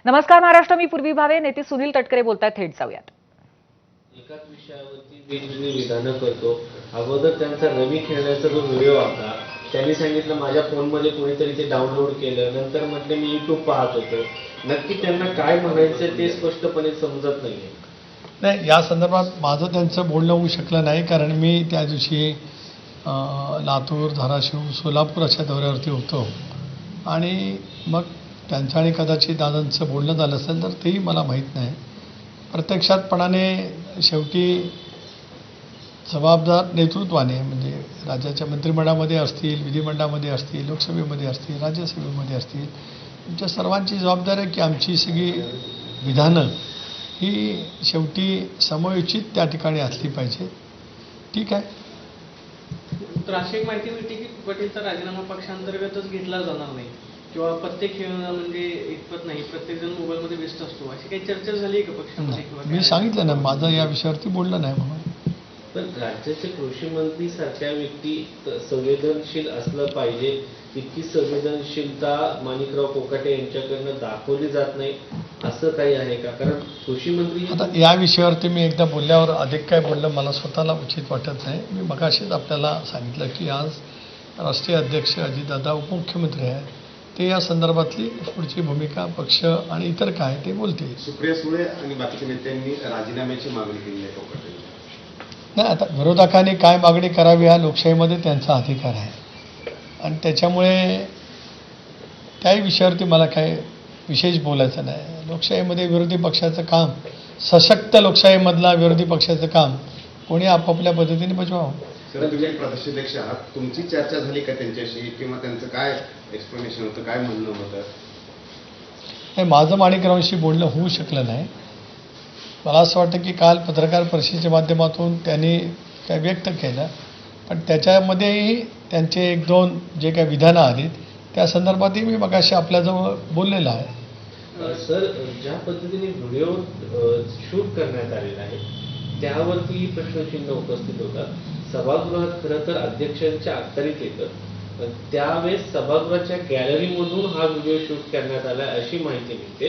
नमस्कार महाराष्ट्र, मी पूर्वी भावे. नेते सुनील तटकरे बोलतायत. थेट जाऊयात. एकाच विषयावरती वेगवेगळी विधानं करतो. अगोदर त्यांचा रमी खेळण्याचा जो व्हिडिओ होता, त्यांनी सांगितलं माझ्या फोनमध्ये कोणीतरी ते डाउनलोड केलं, नंतर म्हटलं मी YouTube पाहत होतो. नक्की त्यांना काय म्हणायचं ते स्पष्टपणे समजत नाहीये. नाही, या संदर्भात माझं त्यांचं बोलणं होऊ शकलं नाही, कारण मी त्या दिवशी लातूर, धाराशिव, सोलापूर अशा दौऱ्यावरती होतो आणि मग त्यांचं आणि कदाचित दादांचं बोलणं झालं असेल तर तेही मला माहीत नाही. प्रत्यक्षातपणाने शेवटी जबाबदार नेतृत्वाने, म्हणजे राज्याच्या मंत्रिमंडळामध्ये असतील, विधिमंडळामध्ये असतील, लोकसभेमध्ये असतील, राज्यसभेमध्ये असतील, तुमच्या सर्वांची जबाबदारी आहे की आमची सगळी विधानं ही शेवटी समयोचित त्या ठिकाणी असली पाहिजे. ठीक आहे. तर अशी एक माहिती मिळते की पटेलचा राजीनामा पक्षांतर्गतच घेतला जाणार नाही किंवा प्रत्येक खेळणं म्हणजे इतपत नाही, प्रत्येक जण मोबाईलमध्ये व्यस्त असतो, अशी काही चर्चा झाली आहे का पक्षामध्ये? किंवा मी सांगितलं ना, माझं या विषयावरती बोलणं नाही म्हणून. पण राज्याचे कृषी मंत्री सारख्या व्यक्ती संवेदनशील असलं पाहिजे, तितकी संवेदनशीलता माणिकराव कोकाटे यांच्याकडनं दाखवली जात नाही, असं काही आहे का? कारण कृषी मंत्री आता या विषयावरती मी एकदा बोलल्यावर अधिक काय बोललं मला स्वतःला उचित वाटत नाही. मी मगाशीच आपल्याला सांगितलं की आज राष्ट्रीय अध्यक्ष अजितदादा उपमुख्यमंत्री आहेत, ते या संदर्भातली पुढची भूमिका पक्ष आणि इतर काय ते बोलतील. सुप्रिया सुळे आणि बाकीच्या नेत्यांनी राजीनाम्याची मागणी केली आहे कोकाटे. नाही, आता विरोधकांनी काय मागणी करावी हा लोकशाहीमध्ये त्यांचा अधिकार आहे आणि त्याच्यामुळे त्याही विषयावरती मला काय विशेष बोलायचं नाही. लोकशाहीमध्ये विरोधी पक्षाचं काम, सशक्त लोकशाहीमधला विरोधी पक्षाचं काम कोणी आपापल्या पद्धतीने बजवावं. सर, तुम्ही प्रदेशाध्यक्ष आहात, तुमची चर्चा झाली का त्यांच्याशी, किंवा त्यांचं काय एक्सप्लेनेशन होतं, काय म्हणणं होतं? नाही, माझं माणिकरावांशी बोलणं होऊ शकलं नाही. मला असं वाटतं की काल पत्रकार परिषदेच्या माध्यमातून त्यांनी काय व्यक्त केलं, पण त्याच्यामध्येही त्यांचे एक दोन जे काही विधानं आलीत त्या संदर्भातही मी मगाशी आपल्याजवळ बोललेलं आहे. सर, ज्या पद्धतीने व्हिडिओ शूट करण्यात आलेला आहे त्यावरती प्रश्नचिन्ह उपस्थित होतात. सभागृहात खरं तर अध्यक्षांच्या अखत्यारीत येतं, त्यावेळेस सभागृहाच्या गॅलरीमधून हा व्हिडिओ शूट करण्यात आला अशी माहिती मिळते.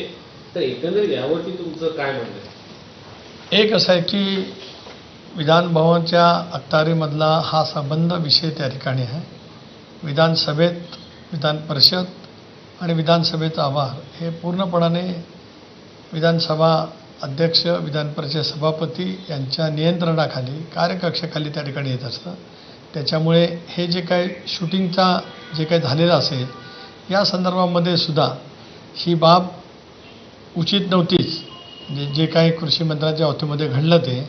तर एकंदरीत यावरती तुमचं काय म्हणणं आहे? एक असं आहे की विधान भवनच्या अखत्यारीमधला हा संबंध विषय त्या ठिकाणी आहे. विधानसभेत विधान परिषद आणि विधानसभेचा आवार हे पूर्णपणाने विधानसभा अध्यक्ष, विधान परिषद सभापती यांच्या नियंत्रणाखाली, कार्यकक्षाखाली त्या ठिकाणी येत असतं. त्याच्यामुळे हे जे काही शूटिंगचा जे काही झालेलं असेल या संदर्भामध्ये सुद्धा ही बाब उचित नव्हतीच, म्हणजे जे काही कृषी मंत्र्यांच्या बाबतीमध्ये घडलं ते.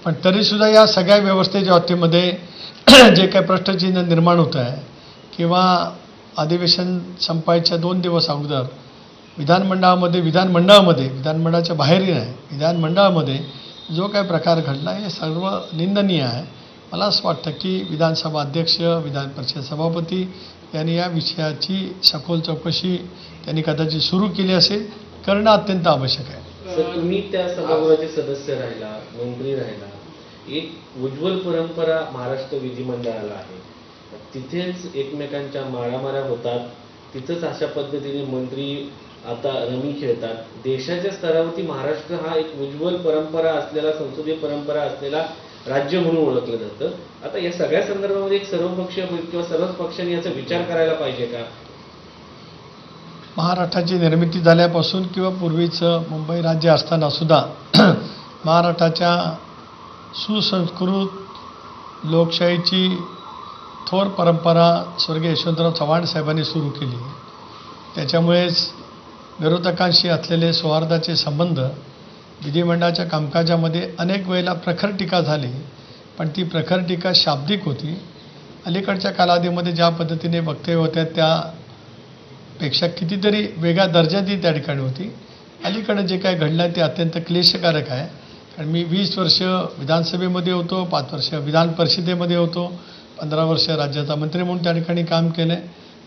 पण तरीसुद्धा या सगळ्या व्यवस्थेच्या बाबतीमध्ये जे काही प्रश्नचिन्ह निर्माण होतं आहे किंवा अधिवेशन संपायच्या 2 दिवस अगोदर विधानमंडळाच्या बाहेरही नाही, विधानमंडळामध्ये जो काही प्रकार घडला हे सर्व निंदनीय आहे. मला असं वाटतं की विधानसभा अध्यक्ष, विधान परिषद सभापती यांनी या विषयाची सखोल चौकशी त्यांनी कदाचित सुरू केली असेल, करणं अत्यंत आवश्यक आहे. सर, तुम्ही त्या सभागृहाचे सदस्य राहिला, मंत्री राहिला, एक उज्ज्वल परंपरा महाराष्ट्र विधिमंडळाला आहे. तिथेच एकमेकांच्या मारामाऱ्या होतात, तिथंच अशा पद्धतीने मंत्री आता रमी खेळतात. देशाच्या स्तरावरती महाराष्ट्र हा एक उज्ज्वल परंपरा असलेला, संसदीय परंपरा असलेला राज्य म्हणून ओळखलं जातं. आता या सगळ्या संदर्भामध्ये एक सर्वपक्षीय किंवा सर्वच पक्षांनी याचा विचार करायला पाहिजे का? महाराष्ट्राची निर्मिती झाल्यापासून किंवा पूर्वीचं मुंबई राज्य असताना सुद्धा महाराष्ट्राच्या सुसंस्कृत लोकशाहीची थोर परंपरा स्वर्गीय यशवंतराव चव्हाण साहेबांनी सुरू केली. त्याच्यामुळेच विरोधकांशी असलेले सौहार्दाचे संबंध, विधिमंडळाच्या कामकाजामध्ये अनेक वेळेला प्रखर टीका झाली, पण ती प्रखर टीका शाब्दिक होती. अलीकडच्या कालावधीमध्ये ज्या पद्धतीने वक्तव्य होत्या त्यापेक्षा कितीतरी वेगळ्या दर्जाची त्या ठिकाणी होती. अलीकडे जे काय घडलं ते अत्यंत क्लेशकारक आहे. कारण मी 20 वर्ष विधानसभेमध्ये होतो, 5 वर्ष विधान परिषदेमध्ये होतो, 15 वर्ष राज्याचा मंत्री म्हणून त्या ठिकाणी काम केलं आहे.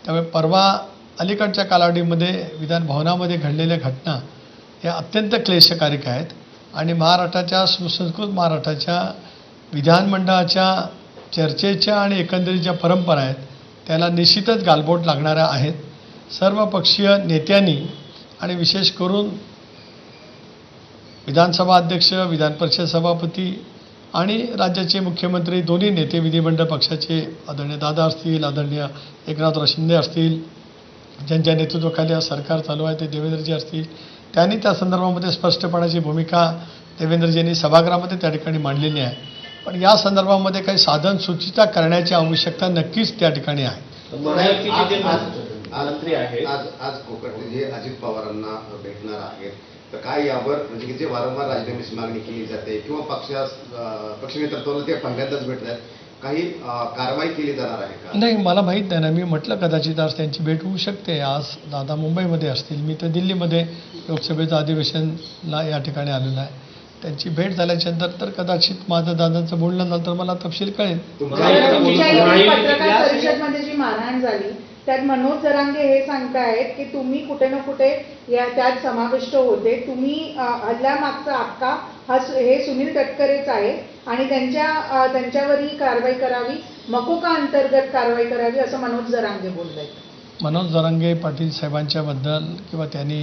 त्यामुळे परवा अलीकडच्या कालावधीमध्ये विधान भवनामध्ये घडलेल्या घटना या अत्यंत क्लेशकारक आहेत आणि महाराष्ट्राच्या सुसंस्कृत महाराष्ट्राच्या विधानमंडळाच्या चर्चेच्या आणि एकंदरीच्या परंपरा आहेत त्याला निश्चितच गालबोट लागणाऱ्या आहेत. सर्वपक्षीय नेत्यांनी आणि विशेष करून विधानसभा अध्यक्ष, विधान परिषद सभापती आणि राज्याचे मुख्यमंत्री दोन्ही नेते, विधिमंडळ पक्षाचे आदरणीय दादा असतील, आदरणीय एकनाथराव शिंदे असतील, ज्यांच्या नेतृत्वाखाली आज सरकार चालू आहे ते देवेंद्रजी असतील, त्यांनी त्या संदर्भामध्ये स्पष्टपणाची भूमिका देवेंद्रजींनी सभागृहामध्ये त्या ठिकाणी मांडलेली आहे. पण या संदर्भामध्ये काही साधन सुचिता करण्याची आवश्यकता नक्कीच त्या ठिकाणी आहे. महायुतीचे जे मंत्री आहेत आज कोकण जे अजित पवारांना भेटणार आहेत, तर काय यावर म्हणजे की जे वारंवार राजीनाम्याची मागणी केली जाते किंवा पक्ष नेतृत्वाला ते पहिल्यांदाच भेटत आहेत, काही कारवाई केली जाणार आहे का? नाही, मला माहीत नाही ना. मी म्हटलं कदाचित आज त्यांची भेट होऊ शकते. आज दादा मुंबईमध्ये असतील, मी तर दिल्लीमध्ये लोकसभेचं अधिवेशनला या ठिकाणी आलेलो आहे. त्यांची भेट झाल्याच्यानंतर तर कदाचित माझं दादांचं बोलणं नंतर मला तपशील कळेल. तुमच्या इथे पत्रकार परिषदमध्ये जी मारहाण झाली त्यात मनोज जरांगे हे सांगतायत की तुम्ही कुठे ना कुठे त्यात समाविष्ट होते, तुम्ही हल्ल्यामागचा अक्का हे सुनील तटकरेच आहे आणि त्यांच्यावरही कारवाई करावी, मकोका अंतर्गत कारवाई करावी असं मनोज जरांगे बोलतायत. मनोज जरांगे पाटील साहेबांच्याबद्दल किंवा त्यांनी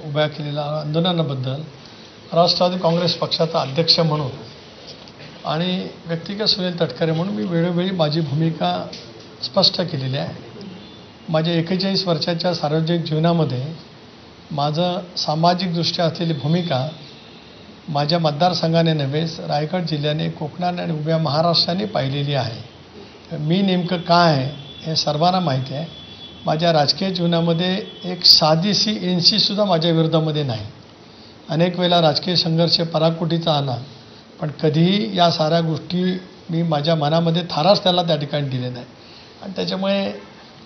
उभ्या केलेल्या आंदोलनाबद्दल राष्ट्रवादी काँग्रेस पक्षाचा अध्यक्ष म्हणून आणि व्यक्तिगत सुनील तटकरे म्हणून मी वेळोवेळी माझी भूमिका स्पष्ट केलेली आहे. माझ्या 41 वर्षाच्या सार्वजनिक जीवनामध्ये माझं सामाजिकदृष्ट्या असलेली भूमिका माझ्या मतदारसंघाने नव्हे, रायगड जिल्ह्याने, कोकणाने आणि उभ्या महाराष्ट्राने पाहिलेली आहे. मी नेमकं काय आहे हे सर्वांना माहिती आहे. माझ्या राजकीय जीवनामध्ये एक साधीशी इंशीसुद्धा माझ्या विरोधामध्ये नाही. अनेक वेळेला राजकीय संघर्ष पराकोटीचा आला, पण कधीही या साऱ्या गोष्टी मी माझ्या मनामध्ये थाराच त्याला त्या ठिकाणी दिले नाही. आणि त्याच्यामुळे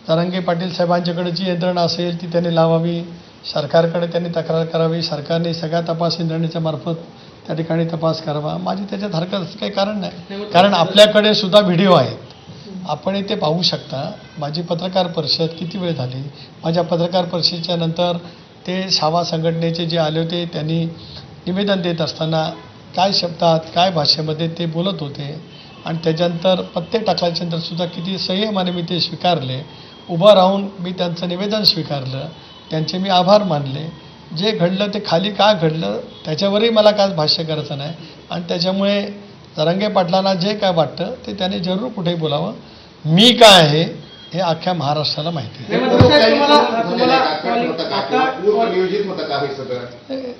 जरांगे पाटील साहेबांच्याकडे जी यंत्रणा असेल ती त्यांनी लावावी, सरकारकडे त्यांनी तक्रार करावी, सरकारने सगळ्या तपास यंत्रणेच्या मार्फत त्या ठिकाणी तपास करावा. माझी त्याच्यात हरकत काही कारण नाही, कारण आपल्याकडे सुद्धा व्हिडिओ आहेत, आपण ते पाहू शकता. माझी पत्रकार परिषद किती वेळ झाली, माझ्या पत्रकार परिषदेच्या नंतर ते सावा संघटनेचे जे आले होते त्यांनी निवेदन देत असताना काय शब्दात काय भाषेमध्ये ते बोलत होते आणि त्याच्यानंतर पत्ते टाकल्याच्यानंतर सुद्धा किती संयमाने मी ते स्वीकारले. उभं राहून मी त्यांचं निवेदन स्वीकारलं, त्यांचे मी आभार मानले. जे घडलं ते खाली का घडलं त्याच्यावरही मला काय भाष्य करायचं नाही. आणि त्याच्यामुळे जरांगे पाटलांना जे काय वाटतं ते त्याने जरूर कुठेही बोलावं. मी काय आहे हे अख्ख्या महाराष्ट्राला माहिती आहे.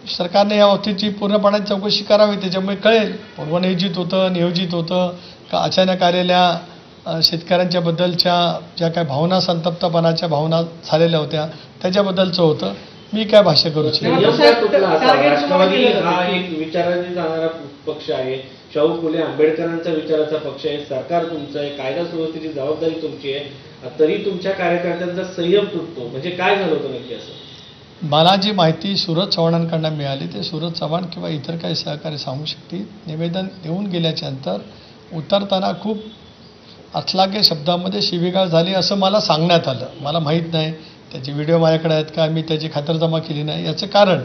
सरकारने या बाबतीची पूर्णपणे चौकशी करावी, त्याच्यामुळे कळेल पूर्वनियोजित होतं, नियोजित होतं का अचानक आलेल्या शेतकऱ्यांच्या बद्दलच्या ज्या काय भावना, संतप्तपणाच्या भावना झालेल्या होत्या त्याच्याबद्दलचं होतं. मी काय भाष्य करू इच्छितो. राष्ट्रवादी हा एक विचाराने जाणारा पक्ष आहे, शाहू फुले आंबेडकरांचा विचाराचा पक्ष आहे, सरकार तुमचं आहे, कायदा सुव्यवस्थेची जबाबदारी तुमची आहे, तरी तुमच्या कार्यकर्त्यांचा संयम तुटतो. म्हणजे काय झालं होतं नक्की असं? मला जी माहिती सूरज चव्हाणांकडनं मिळाली ते सूरज चव्हाण किंवा इतर काही सहकारी सांगू शकतील. निवेदन देऊन गेल्याच्या नंतर उतरताना खूप अथलागे शब्दामध्ये शिवीगाळ झाली असं मला सांगण्यात आलं. मला माहीत नाही, त्याचे व्हिडिओ माझ्याकडे आहेत का, मी त्याची खातरजमा केली नाही. याचं कारण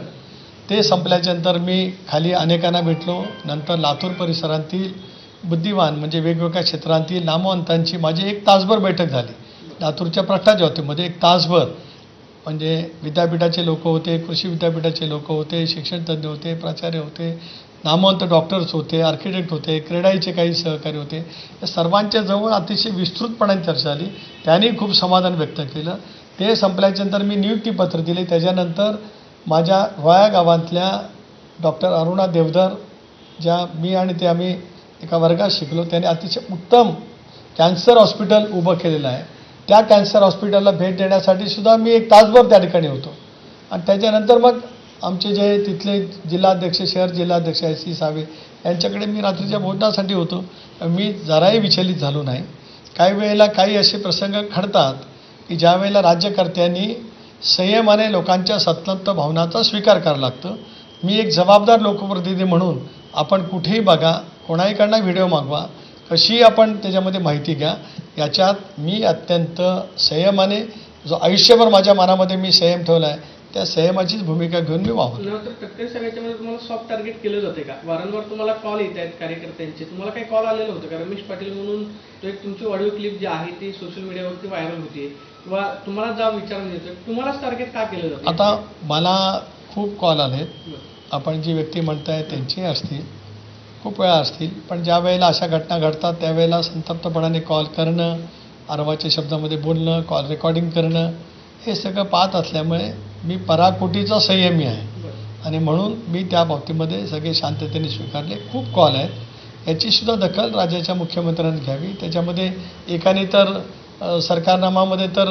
ते संपल्याच्यानंतर मी खाली अनेकांना भेटलो. नंतर लातूर परिसरातील बुद्धिवान म्हणजे वेगवेगळ्या क्षेत्रांतील नामवंतांची माझी 1 तासभर बैठक झाली. लातूरच्या भ्रष्टाचार होते 1 तासभर, म्हणजे विद्यापीठाचे लोक होते, कृषी विद्यापीठाचे लोक होते, शिक्षणतज्ज्ञ होते, प्राचार्य होते, नामवंत डॉक्टर्स होते, आर्किटेक्ट होते, क्रेडाईचे काही सहकारी होते. या सर्वांच्या जवळ अतिशय विस्तृतपणे चर्चा झाली. त्यांनी खूप समाधान व्यक्त केलं. ते संपल्याच्यानंतर मी नियुक्तीपत्र दिले. त्याच्यानंतर माझ्या वाया गावातल्या डॉक्टर अरुणा देवधर, ज्या मी आणि ते आम्ही एका वर्गात शिकलो, त्याने अतिशय उत्तम कॅन्सर हॉस्पिटल उभं केलेलं आहे. त्या कॅन्सर हॉस्पिटलला भेट देण्यासाठी सुद्धा मी 1 तासभर त्या ठिकाणी होतो. आणि त्याच्यानंतर मग आमचे जे तिथले जिल्हाध्यक्ष, शहर जिल्हाध्यक्ष S.C. सावे यांच्याकडे मी रात्रीच्या भोजनासाठी होतो. मी जराही विचलित झालो नाही. काही वेळेला काही असे प्रसंग घडतात की ज्या वेळेला राज्यकर्त्यांनी संयमाने लोकांच्या सतत भावनाचा स्वीकार करावा लागतो. मी एक जबाबदार लोकप्रतिनिधी म्हणून आपण कुठेही बघा, कोणाहीकडनं व्हिडिओ मागवा, कशी आपण त्याच्यामध्ये माहिती घ्या, याच्यात मी अत्यंत संयमाने, जो आयुष्यभर माझ्या मनामध्ये मी संयम ठेवला आहे त्या संयमाचीच भूमिका घेऊन मी वावरतो. तटकरे साहेब याच्यामध्ये तुम्हाला सॉफ्ट टार्गेट केलं जाते का? वारंवार तुम्हाला कॉल येत आहेत कार्यकर्त्यांचे, तुम्हाला काही कॉल आलेलं होतं का? रमेश पाटील म्हणून तो एक तुमची ऑडिओ क्लिप जी आहे ती सोशल मीडियावरती व्हायरल होती, किंवा तुम्हाला जा विचारून येतो तुम्हालाच टार्गेट का केलं जातं? आता मला खूप कॉल आलेत, बरं. आपण जी व्यक्ती म्हणताय त्यांची असतील, खूप वेळा असतील, पण ज्या वेळेला अशा घटना घडतात त्यावेळेला संतप्तपणाने कॉल करणं, आरवाच्या शब्दामध्ये बोलणं, कॉल रेकॉर्डिंग करणं, हे सगळं पाहत असल्यामुळे मी पराकोटीचा संयमी आहे बरं. आणि म्हणून मी त्या बाबतीमध्ये सगळे शांततेने स्वीकारले. खूप कॉल आहेत, याचीसुद्धा दखल राज्याच्या मुख्यमंत्र्यांनी घ्यावी. त्याच्यामध्ये एकाने तर सरकारनामामध्ये तर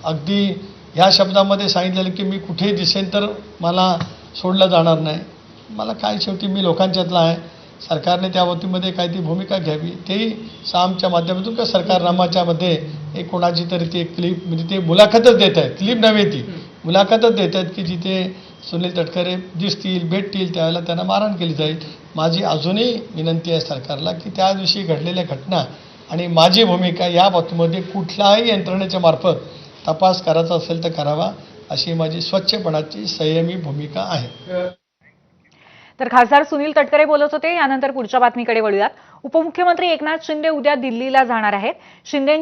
अगदी ह्या शब्दामध्ये सांगितलेलं की मी कुठेही दिसेन तर मला सोडलं जाणार नाही. मला काय, शेवटी मी लोकांच्यातला आहे, सरकारने त्या बाबतीमध्ये काय ती भूमिका घ्यावी. तेही सामच्या माध्यमातून का सरकारनामाच्या मध्ये एक कोणाची तरी ती क्लिप, म्हणजे ते मुलाखतच देत आहेत, क्लिप नव्हे ती मुलाखतच देत आहेत की जिथे सुनील तटकरे दिसतील, भेटतील त्यावेळेला त्यांना मारहाण केली जाईल. माझी अजूनही विनंती आहे सरकारला की त्या दिवशी घडलेल्या घटना आणि माझी भूमिका या बाबतीमध्ये कुठल्याही यंत्रणेच्या मार्फत तपास करायचा असेल तर करावा, अशी माझी स्वच्छपणाची संयमी भूमिका आहे. तर खासदार सुनील तटकरे बोलत होते. यानंतर पुढच्या बातमीकडे वळूयात. उपमुख्यमंत्री एकनाथ शिंदे उद्या दिल्लीला जाणार आहेत. शिंदेंच्या